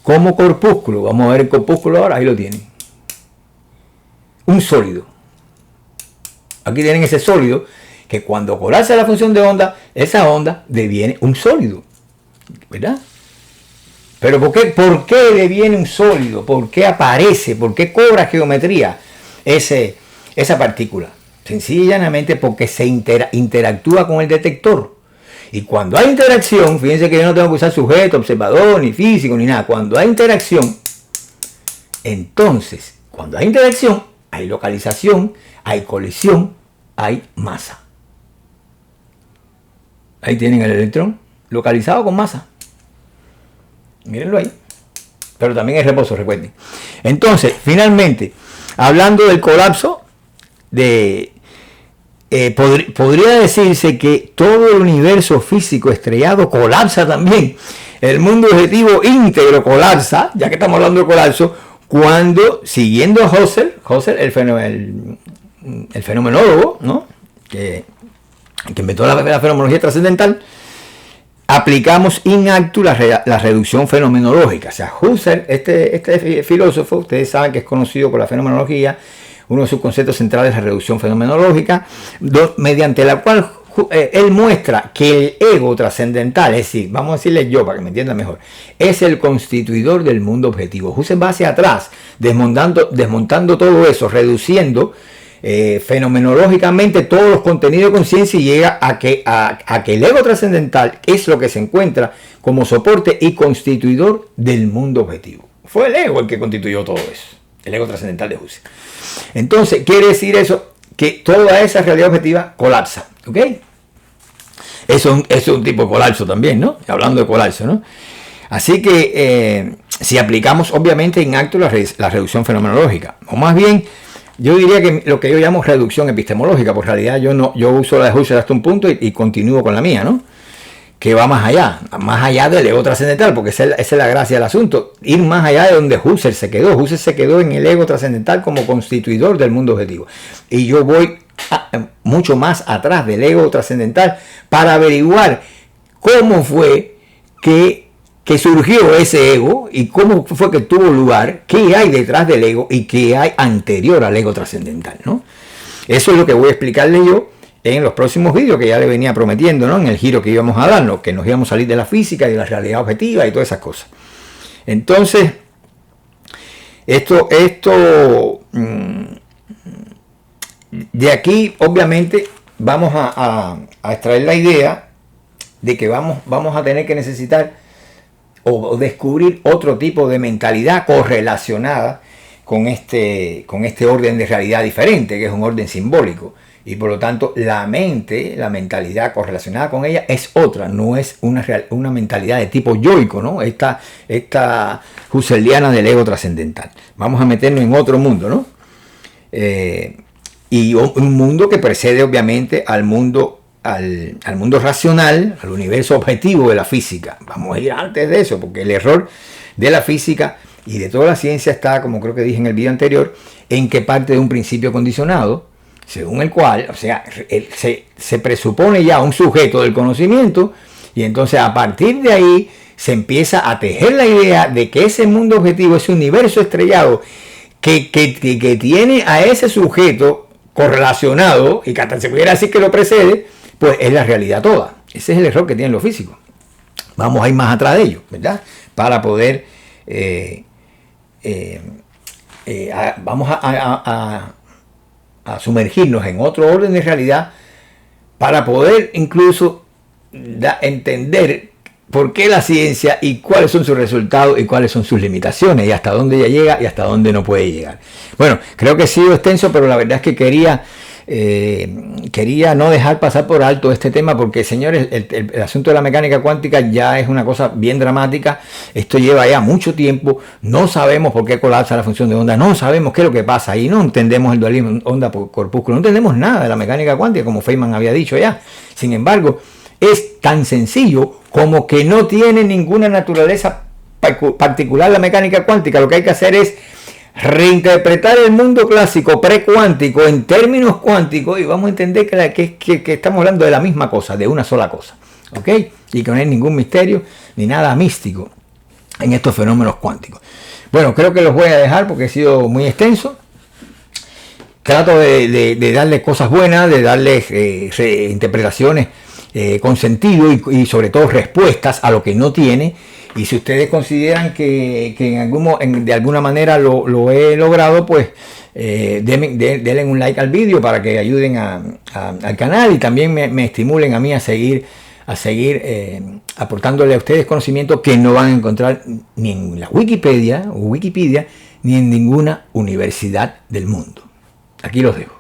como corpúsculo. Vamos a ver el corpúsculo ahora, ahí lo tienen. Un sólido. Aquí tienen ese sólido que cuando colapsa la función de onda, esa onda deviene un sólido, ¿verdad? Pero ¿por qué deviene un sólido? ¿Por qué aparece? ¿Por qué cobra geometría esa partícula? Sencillamente porque se interactúa con el detector. Y cuando hay interacción, fíjense que yo no tengo que usar sujeto, observador, ni físico, ni nada. Cuando hay interacción, entonces, cuando hay interacción, hay localización, hay colisión, hay masa. Ahí tienen el electrón localizado con masa. Mírenlo ahí. Pero también hay reposo, recuerden. Entonces, finalmente, hablando del colapso, podría decirse que todo el universo físico estrellado colapsa también. El mundo objetivo íntegro colapsa, ya que estamos hablando de colapso, cuando, siguiendo a Husserl, el fenomenólogo, ¿no?, que inventó la fenomenología trascendental, aplicamos in actu la reducción fenomenológica. O sea, Husserl, este filósofo, ustedes saben que es conocido por la fenomenología, uno de sus conceptos centrales es la reducción fenomenológica, mediante la cual él muestra que el ego trascendental, es decir, vamos a decirle yo para que me entiendan mejor, es el constituidor del mundo objetivo. Husserl va hacia atrás, desmontando todo eso, reduciendo fenomenológicamente todos los contenidos de conciencia, y llega a que el ego trascendental es lo que se encuentra como soporte y constituidor del mundo objetivo. Fue el ego el que constituyó todo eso, el ego trascendental de Husserl. Entonces, quiere decir eso, que toda esa realidad objetiva colapsa, ¿ok? Eso es un tipo de colapso también, ¿no? Hablando de colapso, ¿no? Así que si aplicamos obviamente en acto la reducción fenomenológica, o más bien, yo diría que lo que yo llamo reducción epistemológica, por realidad yo uso la de Husserl hasta un punto y continúo con la mía, ¿no? Que va más allá del ego trascendental, porque esa es la gracia del asunto, ir más allá de donde Husserl se quedó. Husserl se quedó en el ego trascendental como constituidor del mundo objetivo, y yo voy mucho más atrás del ego trascendental para averiguar cómo fue que surgió ese ego y cómo fue que tuvo lugar, qué hay detrás del ego y qué hay anterior al ego trascendental, ¿no? Eso es lo que voy a explicarle yo en los próximos vídeos, que ya le venía prometiendo, ¿no? En el giro que íbamos a darnos, que nos íbamos a salir de la física y de la realidad objetiva y todas esas cosas. Entonces, de aquí obviamente vamos a extraer la idea de que vamos a tener que necesitar o descubrir otro tipo de mentalidad correlacionada con este orden de realidad diferente, que es un orden simbólico, y por lo tanto la mentalidad correlacionada con ella es otra, no es una mentalidad de tipo yoico, ¿no? Esta husserliana del ego trascendental. Vamos a meternos en otro mundo, ¿no? Y un mundo que precede obviamente al mundo racional, al universo objetivo de la física. Vamos a ir antes de eso, porque el error de la física y de toda la ciencia está, como creo que dije en el video anterior, en que parte de un principio condicionado, según el cual, o sea, se presupone ya un sujeto del conocimiento, y entonces a partir de ahí se empieza a tejer la idea de que ese mundo objetivo, ese universo estrellado que tiene a ese sujeto correlacionado, y que hasta se pudiera decir que lo precede, pues es la realidad toda. Ese es el error que tienen los físicos. Vamos a ir más atrás de ello, ¿verdad? Para poder vamos a sumergirnos en otro orden de realidad, para poder incluso entender por qué la ciencia y cuáles son sus resultados y cuáles son sus limitaciones, y hasta dónde ella llega y hasta dónde no puede llegar. Bueno, creo que he sido extenso, pero la verdad es que quería no dejar pasar por alto este tema, porque, señores, el asunto de la mecánica cuántica ya es una cosa bien dramática. Esto lleva ya mucho tiempo, no sabemos por qué colapsa la función de onda, no sabemos qué es lo que pasa, y no entendemos el dualismo onda-corpúsculo, no entendemos nada de la mecánica cuántica, como Feynman había dicho ya. Sin embargo, es tan sencillo como que no tiene ninguna naturaleza particular la mecánica cuántica. Lo que hay que hacer es reinterpretar el mundo clásico precuántico en términos cuánticos, y vamos a entender que estamos hablando de la misma cosa, de una sola cosa, ¿ok? Y que no hay ningún misterio ni nada místico en estos fenómenos cuánticos. Bueno, creo que los voy a dejar porque he sido muy extenso. Trato de darle cosas buenas, de darles interpretaciones con sentido y sobre todo respuestas a lo que no tiene. Y si ustedes consideran que de alguna manera lo he logrado, pues denle un like al vídeo para que ayuden al canal, y también me estimulen a mí a seguir aportándole a ustedes conocimiento que no van a encontrar ni en la Wikipedia ni en ninguna universidad del mundo. Aquí los dejo.